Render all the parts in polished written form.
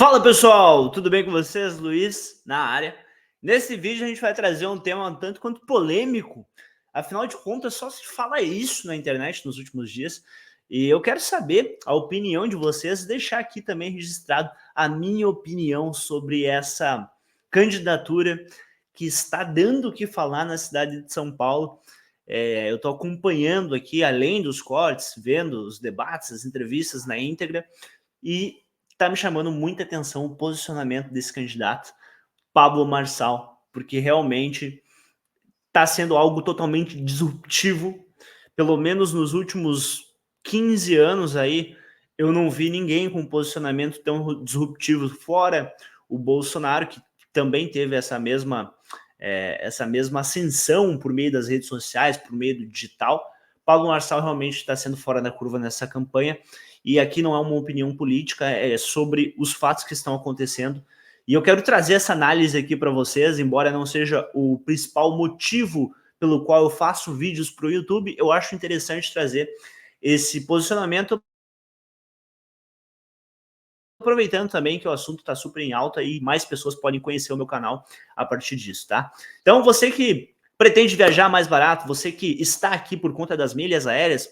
Fala pessoal, tudo bem com vocês? Luiz na área. Nesse vídeo a gente vai trazer um tema um tanto quanto polêmico. Afinal de contas, só se fala isso na internet nos últimos dias. E eu quero saber a opinião de vocês, deixar aqui também registrado a minha opinião sobre essa candidatura que está dando o que falar na cidade de São Paulo. Eu estou acompanhando aqui, além dos cortes, vendo os debates, as entrevistas na íntegra, e está me chamando muita atenção o posicionamento desse candidato, Pablo Marçal, porque realmente está sendo algo totalmente disruptivo. Pelo menos nos últimos 15 anos aí, eu não vi ninguém com um posicionamento tão disruptivo, fora o Bolsonaro, que também teve essa mesma ascensão por meio das redes sociais, por meio do digital. Pablo Marçal realmente está sendo fora da curva nessa campanha, e aqui não é uma opinião política, é sobre os fatos que estão acontecendo. E eu quero trazer essa análise aqui para vocês, embora não seja o principal motivo pelo qual eu faço vídeos para o YouTube, eu acho interessante trazer esse posicionamento, aproveitando também que o assunto está super em alta e mais pessoas podem conhecer o meu canal a partir disso, tá? Então, você que pretende viajar mais barato, você que está aqui por conta das milhas aéreas,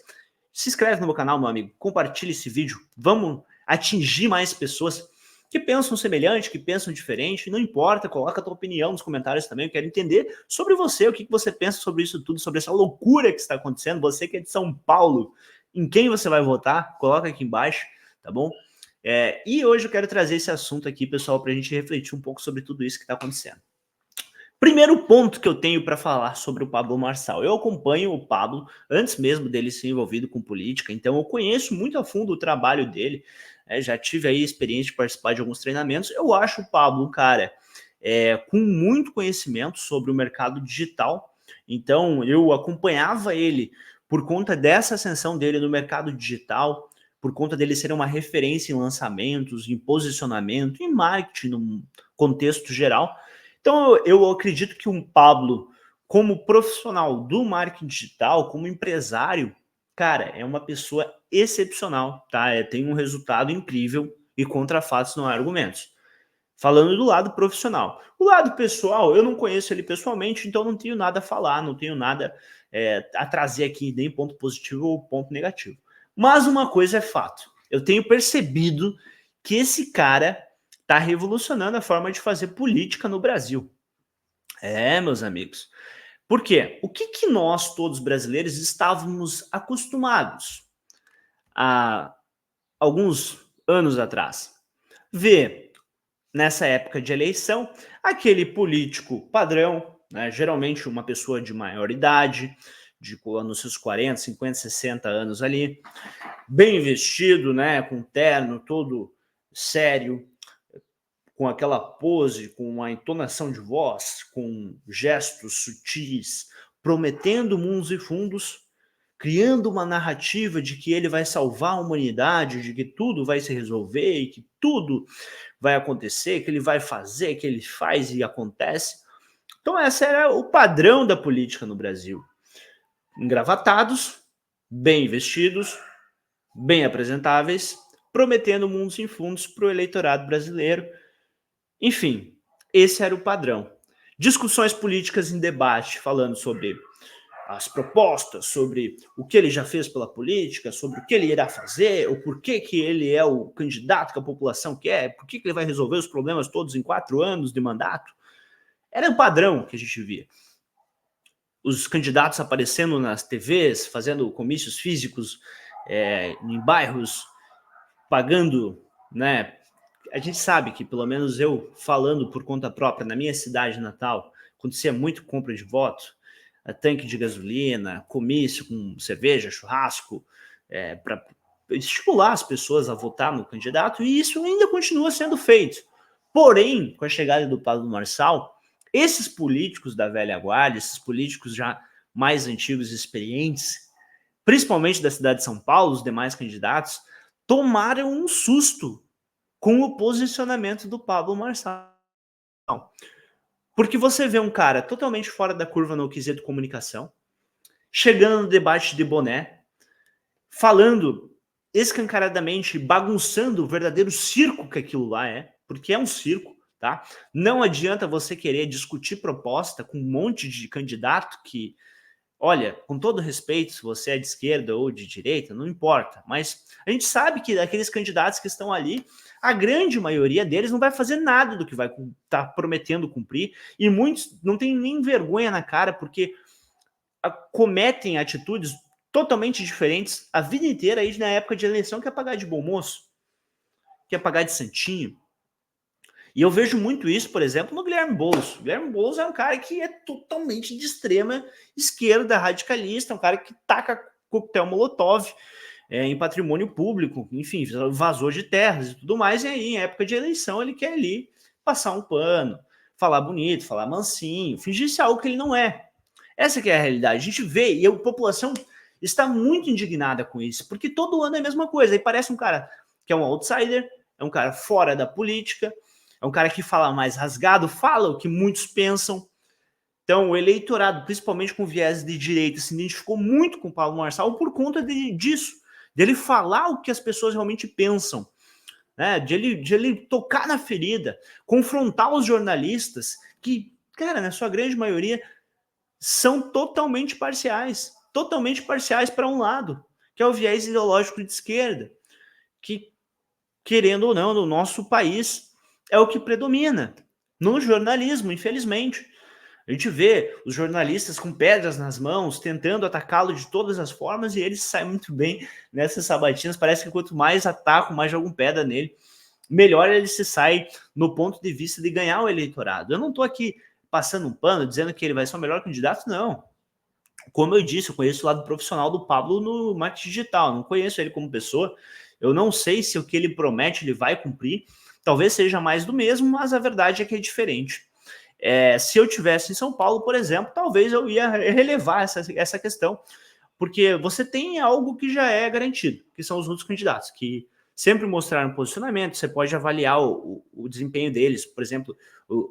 se inscreve no meu canal, meu amigo, compartilhe esse vídeo, vamos atingir mais pessoas que pensam semelhante, que pensam diferente, não importa, coloca a tua opinião nos comentários também, eu quero entender sobre você, o que você pensa sobre isso tudo, sobre essa loucura que está acontecendo, você que é de São Paulo, em quem você vai votar, coloca aqui embaixo, tá bom? E hoje eu quero trazer esse assunto aqui, pessoal, para a gente refletir um pouco sobre tudo isso que está acontecendo. Primeiro ponto que eu tenho para falar sobre o Pablo Marçal. Eu acompanho o Pablo antes mesmo dele ser envolvido com política, então eu conheço muito a fundo o trabalho dele, já tive aí a experiência de participar de alguns treinamentos. Eu acho o Pablo um cara com muito conhecimento sobre o mercado digital, então eu acompanhava ele por conta dessa ascensão dele no mercado digital, por conta dele ser uma referência em lançamentos, em posicionamento, em marketing, no contexto geral. Então, eu acredito que um Pablo, como profissional do marketing digital, como empresário, cara, é uma pessoa excepcional, tá? Tem um resultado incrível e contra fatos não há argumentos. Falando do lado profissional. O lado pessoal, eu não conheço ele pessoalmente, então não tenho nada a falar, não tenho nada a trazer aqui, nem ponto positivo ou ponto negativo. Mas uma coisa é fato, eu tenho percebido que esse cara está revolucionando a forma de fazer política no Brasil. Meus amigos. Por quê? O que nós, todos brasileiros, estávamos acostumados há alguns anos atrás? Ver, nessa época de eleição, aquele político padrão, né, geralmente uma pessoa de maior idade, nos seus 40, 50, 60 anos ali, bem vestido, né, com terno todo sério, com aquela pose, com a entonação de voz, com gestos sutis, prometendo mundos e fundos, criando uma narrativa de que ele vai salvar a humanidade, de que tudo vai se resolver e que tudo vai acontecer, que ele vai fazer, que ele faz e acontece. Então esse era o padrão da política no Brasil. Engravatados, bem vestidos, bem apresentáveis, prometendo mundos e fundos para o eleitorado brasileiro. Enfim, esse era o padrão. Discussões políticas em debate, falando sobre as propostas, sobre o que ele já fez pela política, sobre o que ele irá fazer, o porquê que ele é o candidato que a população quer, por que ele vai resolver os problemas todos em 4 anos de mandato. Era um padrão que a gente via. Os candidatos aparecendo nas TVs, fazendo comícios físicos em bairros, pagando, né? A gente sabe que, pelo menos eu falando por conta própria, na minha cidade natal, acontecia muito compra de voto, tanque de gasolina, comício com cerveja, churrasco, para estimular as pessoas a votar no candidato, e isso ainda continua sendo feito. Porém, com a chegada do Pablo Marçal, esses políticos da velha guarda, esses políticos já mais antigos e experientes, principalmente da cidade de São Paulo, os demais candidatos, tomaram um susto com o posicionamento do Pablo Marçal. Porque você vê um cara totalmente fora da curva no quesito comunicação, chegando no debate de boné, falando escancaradamente, bagunçando o verdadeiro circo que aquilo lá é, porque é um circo, tá? Não adianta você querer discutir proposta com um monte de candidato que, olha, com todo respeito, se você é de esquerda ou de direita, não importa, mas a gente sabe que daqueles candidatos que estão ali, a grande maioria deles não vai fazer nada do que vai estar prometendo cumprir, e muitos não têm nem vergonha na cara, porque cometem atitudes totalmente diferentes a vida inteira aí na época de eleição, quer pagar de bom moço, quer pagar de santinho. E eu vejo muito isso, por exemplo, no Guilherme Boulos. O Guilherme Boulos é um cara que é totalmente de extrema esquerda, radicalista, um cara que taca coquetel molotov em patrimônio público, enfim, vazou de terras e tudo mais, e aí em época de eleição ele quer ali passar um pano, falar bonito, falar mansinho, fingir-se algo que ele não é. Essa que é a realidade. A gente vê, e a população está muito indignada com isso, porque todo ano é a mesma coisa. Aí parece um cara que é um outsider, é um cara fora da política, é um cara que fala mais rasgado, fala o que muitos pensam. Então, o eleitorado, principalmente com viés de direita, se identificou muito com o Pablo Marçal por conta disso, dele falar o que as pessoas realmente pensam, né? De ele tocar na ferida, confrontar os jornalistas, que, cara, na sua grande maioria, são totalmente parciais para um lado, que é o viés ideológico de esquerda, que, querendo ou não, no nosso país, é o que predomina no jornalismo, infelizmente. A gente vê os jornalistas com pedras nas mãos, tentando atacá-lo de todas as formas, e ele sai muito bem nessas sabatinas. Parece que quanto mais atacam, mais jogam pedra nele, melhor ele se sai no ponto de vista de ganhar o eleitorado. Eu não estou aqui passando um pano, dizendo que ele vai ser o melhor candidato, não. Como eu disse, eu conheço o lado profissional do Pablo no marketing digital, não conheço ele como pessoa, eu não sei se o que ele promete ele vai cumprir, talvez seja mais do mesmo, mas a verdade é que é diferente. Se eu tivesse em São Paulo, por exemplo, talvez eu ia relevar essa questão, porque você tem algo que já é garantido, que são os outros candidatos, que sempre mostraram posicionamento, você pode avaliar o desempenho deles, por exemplo,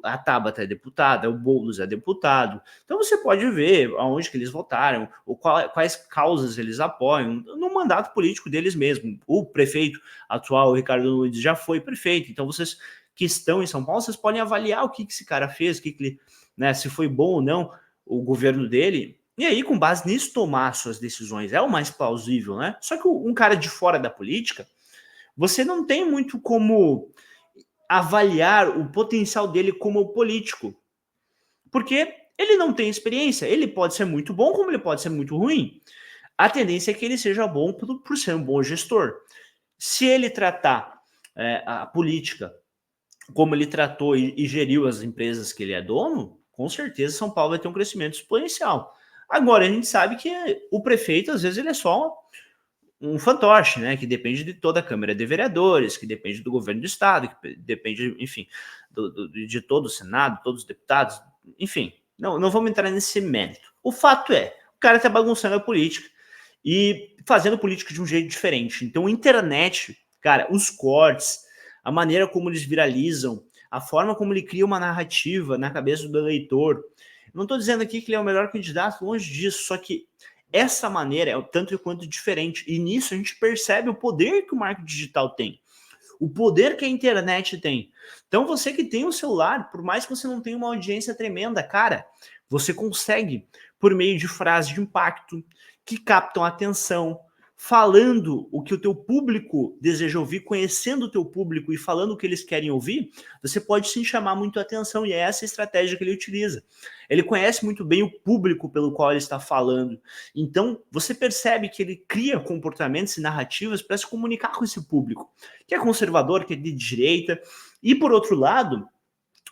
a Tabata é deputada, o Boulos é deputado, então você pode ver aonde que eles votaram, quais causas eles apoiam, no mandato político deles mesmo. O prefeito atual, o Ricardo Nunes, já foi prefeito, então vocês que estão em São Paulo, vocês podem avaliar o que esse cara fez, o que ele, né, se foi bom ou não o governo dele, e aí, com base nisso, tomar suas decisões. É o mais plausível, né? Só que um cara de fora da política, você não tem muito como avaliar o potencial dele como político, porque ele não tem experiência. Ele pode ser muito bom, como ele pode ser muito ruim. A tendência é que ele seja bom por ser um bom gestor. Se ele tratar a política como ele tratou e geriu as empresas que ele é dono, com certeza São Paulo vai ter um crescimento exponencial. Agora, a gente sabe que o prefeito, às vezes, ele é só um fantoche, né? Que depende de toda a Câmara de Vereadores, que depende do governo do Estado, que depende, enfim, de todo o Senado, todos os deputados, enfim. Não vamos entrar nesse mérito. O fato é, o cara tá bagunçando a política e fazendo política de um jeito diferente. Então, a internet, cara, os cortes, a maneira como eles viralizam, a forma como ele cria uma narrativa na cabeça do eleitor. Não estou dizendo aqui que ele é o melhor candidato, longe disso, só que essa maneira é tanto quanto diferente. E nisso a gente percebe o poder que o marketing digital tem, o poder que a internet tem. Então você que tem um celular, por mais que você não tenha uma audiência tremenda, cara, você consegue, por meio de frases de impacto, que captam a atenção, falando o que o teu público deseja ouvir, conhecendo o teu público e falando o que eles querem ouvir, você pode sim chamar muito a atenção, e é essa a estratégia que ele utiliza. Ele conhece muito bem o público pelo qual ele está falando, então você percebe que ele cria comportamentos e narrativas para se comunicar com esse público, que é conservador, que é de direita, e por outro lado,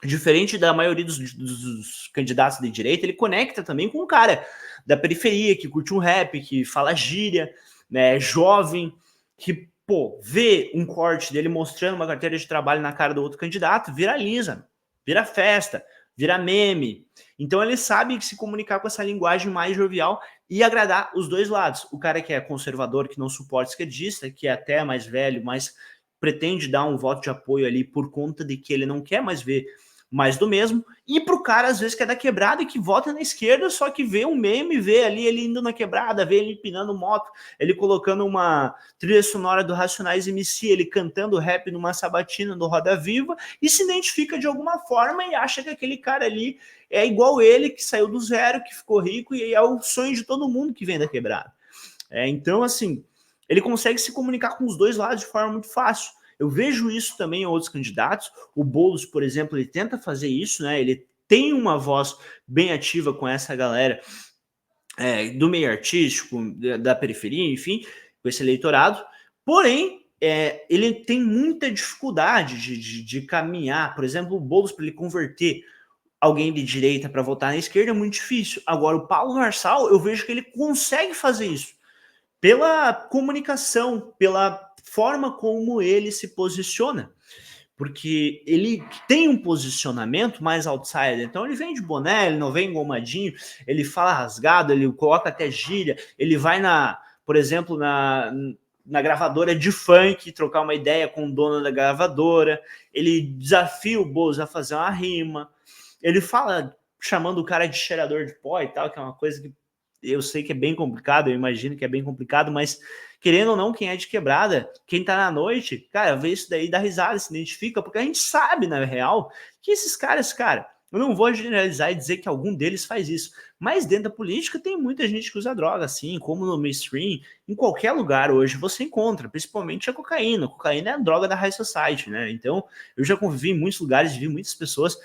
diferente da maioria dos candidatos de direita, ele conecta também com o cara da periferia, que curte um rap, que fala gíria, né, jovem, que, pô, vê um corte dele mostrando uma carteira de trabalho na cara do outro candidato, viraliza, vira festa, vira meme. Então ele sabe se comunicar com essa linguagem mais jovial e agradar os dois lados. O cara que é conservador, que não suporta esquerdista, que é até mais velho, mas pretende dar um voto de apoio ali por conta de que ele não quer mais ver mais do mesmo, e pro cara, às vezes, que é da quebrada e que vota na esquerda, só que vê um meme, vê ali ele indo na quebrada, vê ele empinando moto, ele colocando uma trilha sonora do Racionais MC, ele cantando rap numa sabatina no Roda Viva, e se identifica de alguma forma e acha que aquele cara ali é igual ele, que saiu do zero, que ficou rico, e é o sonho de todo mundo que vem da quebrada. Então, assim, ele consegue se comunicar com os dois lados de forma muito fácil. Eu vejo isso também em outros candidatos. O Boulos, por exemplo, ele tenta fazer isso, né? Ele tem uma voz bem ativa com essa galera do meio artístico, da periferia, enfim, com esse eleitorado. Porém, ele tem muita dificuldade de caminhar. Por exemplo, o Boulos, para ele converter alguém de direita para votar na esquerda é muito difícil. Agora, o Paulo Marçal, eu vejo que ele consegue fazer isso pela comunicação, pela forma como ele se posiciona, porque ele tem um posicionamento mais outsider, então ele vem de boné, ele não vem engomadinho, ele fala rasgado, ele coloca até gíria, ele vai por exemplo, na gravadora de funk, trocar uma ideia com o dono da gravadora, ele desafia o Bozo a fazer uma rima, ele fala chamando o cara de cheirador de pó e tal, que é uma coisa que eu sei que é bem complicado, eu imagino que é bem complicado, mas querendo ou não, quem é de quebrada, quem tá na noite, cara, vê isso daí, dá risada, se identifica, porque a gente sabe, na real, que esses caras, cara, eu não vou generalizar e dizer que algum deles faz isso, mas dentro da política tem muita gente que usa droga, assim, como no mainstream, em qualquer lugar hoje você encontra, principalmente a cocaína. A cocaína é a droga da high society, né? Então, eu já convivi em muitos lugares, vi muitas pessoas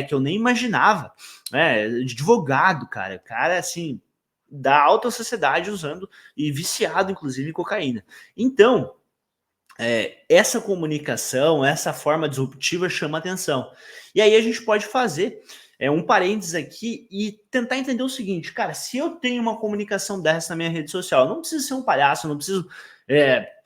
que eu nem imaginava, advogado, cara, assim, da alta sociedade usando e viciado, inclusive, em cocaína. Então, essa comunicação, essa forma disruptiva chama atenção. E aí a gente pode fazer um parênteses aqui e tentar entender o seguinte, cara, se eu tenho uma comunicação dessa na minha rede social, eu não preciso ser um palhaço, eu não preciso...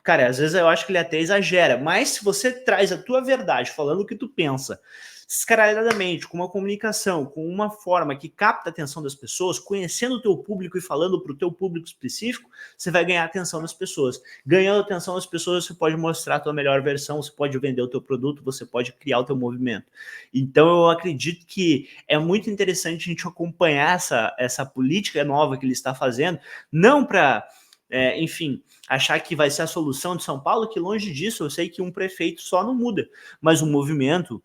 cara, às vezes eu acho que ele até exagera, mas se você traz a tua verdade, falando o que tu pensa, descaradamente, com uma comunicação, com uma forma que capta a atenção das pessoas, conhecendo o teu público e falando para o teu público específico, você vai ganhar a atenção das pessoas. Ganhando a atenção das pessoas, você pode mostrar a tua melhor versão, você pode vender o teu produto, você pode criar o teu movimento. Então, eu acredito que é muito interessante a gente acompanhar essa política nova que ele está fazendo, não para... enfim, achar que vai ser a solução de São Paulo, que longe disso, eu sei que um prefeito só não muda, mas um movimento,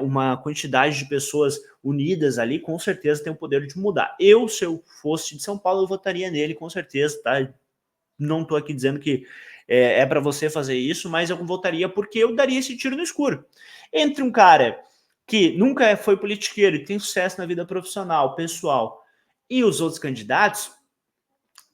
uma quantidade de pessoas unidas ali, com certeza tem o poder de mudar. Se eu fosse de São Paulo, eu votaria nele, com certeza, tá? Não tô aqui dizendo que é para você fazer isso, mas eu votaria porque eu daria esse tiro no escuro. Entre um cara que nunca foi politiqueiro e tem sucesso na vida profissional, pessoal, e os outros candidatos,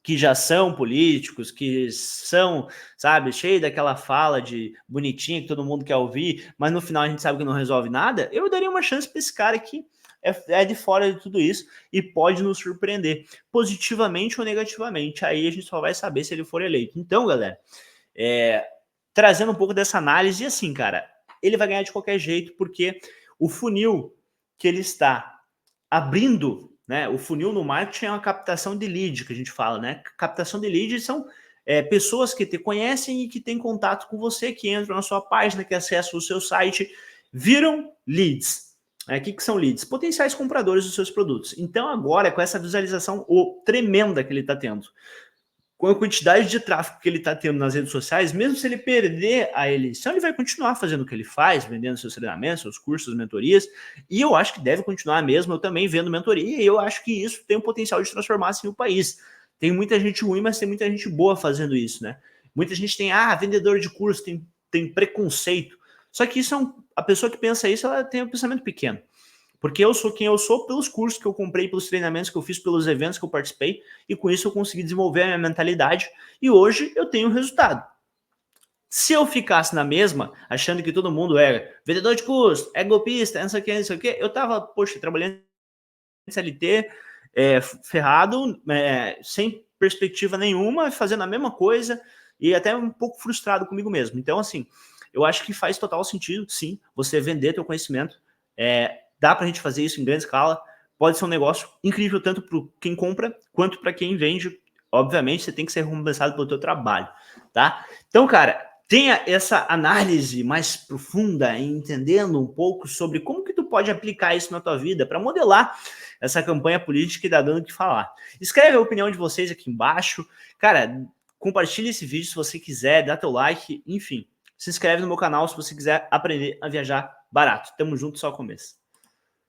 que já são políticos, que são, sabe, cheio daquela fala de bonitinha que todo mundo quer ouvir, mas no final a gente sabe que não resolve nada, eu daria uma chance para esse cara que é de fora de tudo isso e pode nos surpreender, positivamente ou negativamente. Aí a gente só vai saber se ele for eleito. Então, galera, trazendo um pouco dessa análise, assim, cara, ele vai ganhar de qualquer jeito, porque o funil que ele está abrindo, né? O funil no marketing é uma captação de lead, que a gente fala, né? Captação de leads são pessoas que te conhecem e que têm contato com você, que entram na sua página, que acessam o seu site, viram leads. O que são leads? Potenciais compradores dos seus produtos. Então agora, com essa visualização tremenda que ele está tendo, com a quantidade de tráfego que ele está tendo nas redes sociais, mesmo se ele perder a eleição, ele vai continuar fazendo o que ele faz, vendendo seus treinamentos, seus cursos, mentorias, e eu acho que deve continuar mesmo, eu também vendo mentoria, e eu acho que isso tem o potencial de transformar assim o país. Tem muita gente ruim, mas tem muita gente boa fazendo isso, né? Muita gente tem, vendedor de curso, tem preconceito, só que isso a pessoa que pensa isso, ela tem um pensamento pequeno. Porque eu sou quem eu sou pelos cursos que eu comprei, pelos treinamentos que eu fiz, pelos eventos que eu participei, e com isso eu consegui desenvolver a minha mentalidade, e hoje eu tenho resultado. Se eu ficasse na mesma, achando que todo mundo é vendedor de curso, é golpista, não sei o que, eu tava, trabalhando em CLT, ferrado, sem perspectiva nenhuma, fazendo a mesma coisa, e até um pouco frustrado comigo mesmo. Então, assim, eu acho que faz total sentido, sim, você vender teu conhecimento, dá para a gente fazer isso em grande escala, pode ser um negócio incrível tanto para quem compra quanto para quem vende. Obviamente, você tem que ser recompensado pelo teu trabalho, tá? Então, cara, tenha essa análise mais profunda, entendendo um pouco sobre como que tu pode aplicar isso na tua vida para modelar essa campanha política que dá dando o que falar. Escreve a opinião de vocês aqui embaixo. Cara, compartilha esse vídeo se você quiser, dá teu like, enfim. Se inscreve no meu canal se você quiser aprender a viajar barato. Tamo junto, só começo.